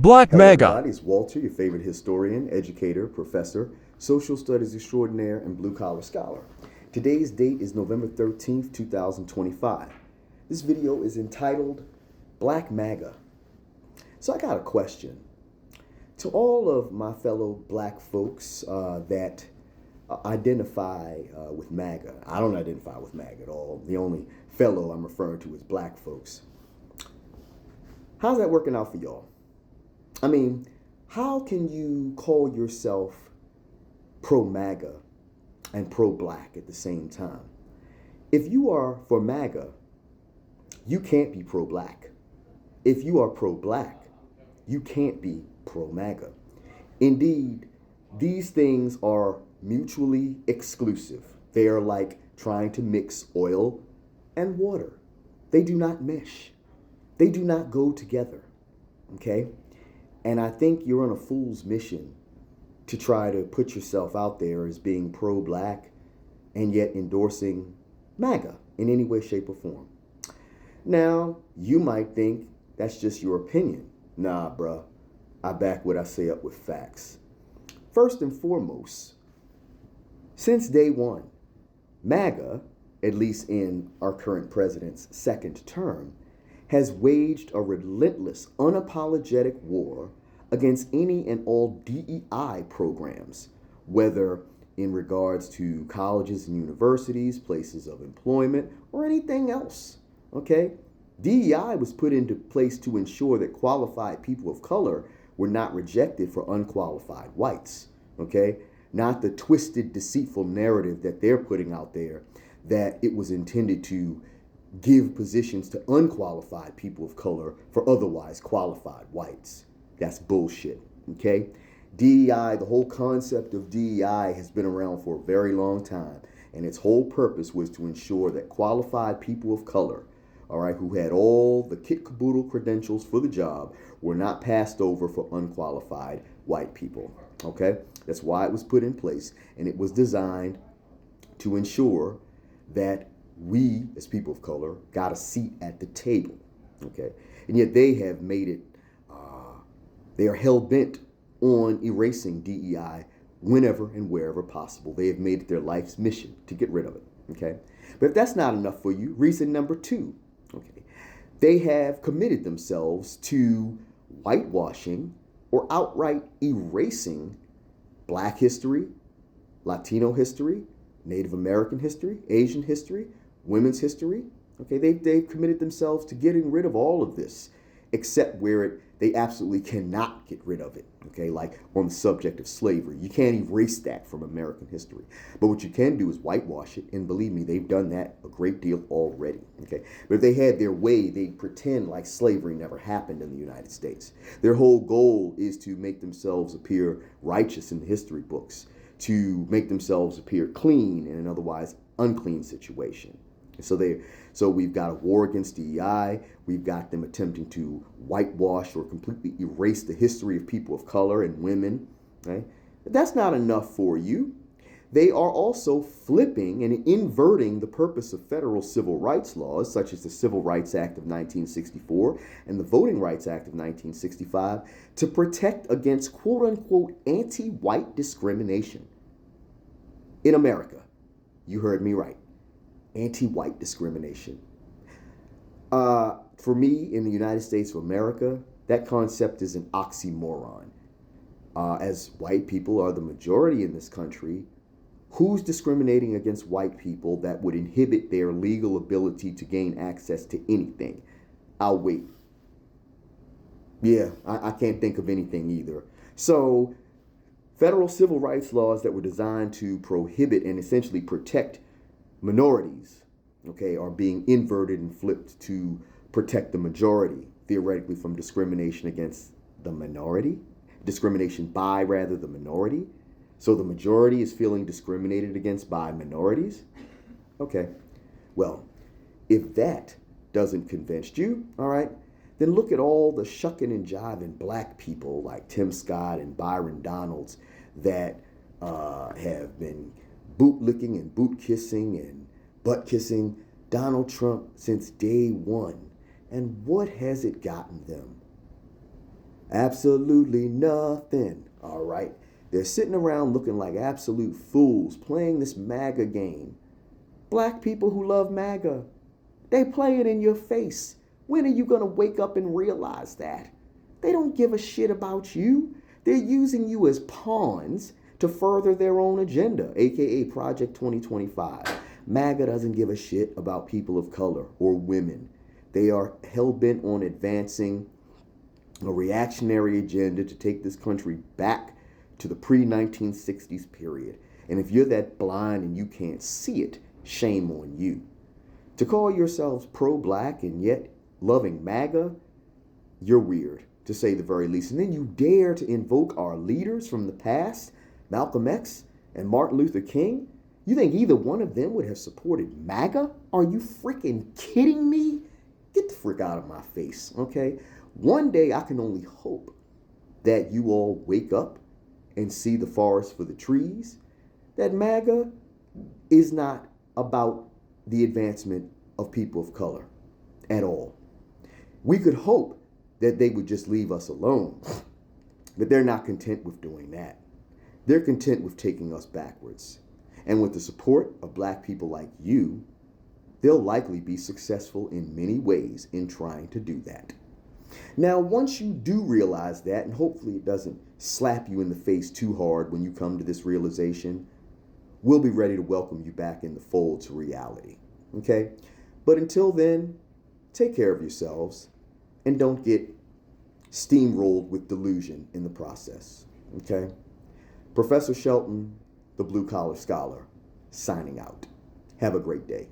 Black Hello, MAGA. everybody. It's Walter, your favorite historian, educator, professor, social studies extraordinaire, and blue collar scholar. Today's date is November 13th, 2025. This video is entitled Black MAGA. So I got a question. To all of my fellow black folks that identify with MAGA, I don't identify with MAGA at all. The only fellow I'm referring to is black folks. How's that working out for y'all? I mean, how can you call yourself pro-MAGA and pro-black at the same time? If you are for MAGA, you can't be pro-black. If you are pro-black, you can't be pro-MAGA. Indeed, these things are mutually exclusive. They are like trying to mix oil and water. They do not mesh. They do not go together, okay? And I think you're on a fool's mission to try to put yourself out there as being pro-black and yet endorsing MAGA in any way, shape, or form. Now, you might think that's just your opinion. Nah, bruh. I back what I say up with facts. First and foremost, since day one, MAGA, at least in our current president's second term, has waged a relentless, unapologetic war against any and all DEI programs, whether in regards to colleges and universities, places of employment, or anything else, okay? DEI was put into place to ensure that qualified people of color were not rejected for unqualified whites, okay? Not the twisted, deceitful narrative that they're putting out there that it was intended to give positions to unqualified people of color for otherwise qualified whites. That's bullshit, okay? DEI, the whole concept of DEI has been around for a very long time, and its whole purpose was to ensure that qualified people of color, all right, who had all the kit caboodle credentials for the job, were not passed over for unqualified white people, okay? That's why it was put in place, and it was designed to ensure that we, as people of color, got a seat at the table, okay? And yet they have made it, they are hell-bent on erasing DEI whenever and wherever possible. They have made it their life's mission to get rid of it, okay? But if that's not enough for you, reason number two, okay? They have committed themselves to whitewashing or outright erasing Black history, Latino history, Native American history, Asian history, women's history. Okay, they've committed themselves to getting rid of all of this, except where they absolutely cannot get rid of it. Okay, like on the subject of slavery, you can't erase that from American history. But what you can do is whitewash it, and believe me, they've done that a great deal already. Okay, but if they had their way, they'd pretend like slavery never happened in the United States. Their whole goal is to make themselves appear righteous in the history books, to make themselves appear clean in an otherwise unclean situation. So we've got a war against DEI. We've got them attempting to whitewash or completely erase the history of people of color and women. Right? But that's not enough for you. They are also flipping and inverting the purpose of federal civil rights laws, such as the Civil Rights Act of 1964 and the Voting Rights Act of 1965, to protect against quote-unquote anti-white discrimination. In America, you heard me right. Anti-white discrimination. For me, in the United States of America, that concept is an oxymoron. As white people are the majority in this country, who's discriminating against white people that would inhibit their legal ability to gain access to anything? I'll wait. Yeah, I can't think of anything either. So, federal civil rights laws that were designed to prohibit and essentially protect minorities, okay, are being inverted and flipped to protect the majority, theoretically, from discrimination against the minority, discrimination by, rather, the minority. So the majority is feeling discriminated against by minorities? Okay, well, if that doesn't convince you, all right, then look at all the shucking and jiving black people like Tim Scott and Byron Donalds that have been bootlicking and boot kissing and butt kissing Donald Trump since day one. And what has it gotten them? Absolutely nothing. All right. They're sitting around looking like absolute fools playing this MAGA game. Black people who love MAGA, they play it in your face. When are you going to wake up and realize that? They don't give a shit about you. They're using you as pawns to further their own agenda, aka Project 2025. MAGA doesn't give a shit about people of color or women. They are hell-bent on advancing a reactionary agenda to take this country back to the pre-1960s period. And if you're that blind and you can't see it, shame on you. To call yourselves pro-black and yet loving MAGA, you're weird, to say the very least. And then you dare to invoke our leaders from the past, Malcolm X and Martin Luther King? You think either one of them would have supported MAGA? Are you freaking kidding me? Get the frick out of my face, okay? One day I can only hope that you all wake up and see the forest for the trees, that MAGA is not about the advancement of people of color at all. We could hope that they would just leave us alone, but they're not content with doing that. They're content with taking us backwards. And with the support of black people like you, they'll likely be successful in many ways in trying to do that. Now, once you do realize that, and hopefully it doesn't slap you in the face too hard when you come to this realization, we'll be ready to welcome you back in the fold to reality. Okay? But until then, take care of yourselves and don't get steamrolled with delusion in the process. Okay? Professor Shelton, the Blue Collar Scholar, signing out. Have a great day.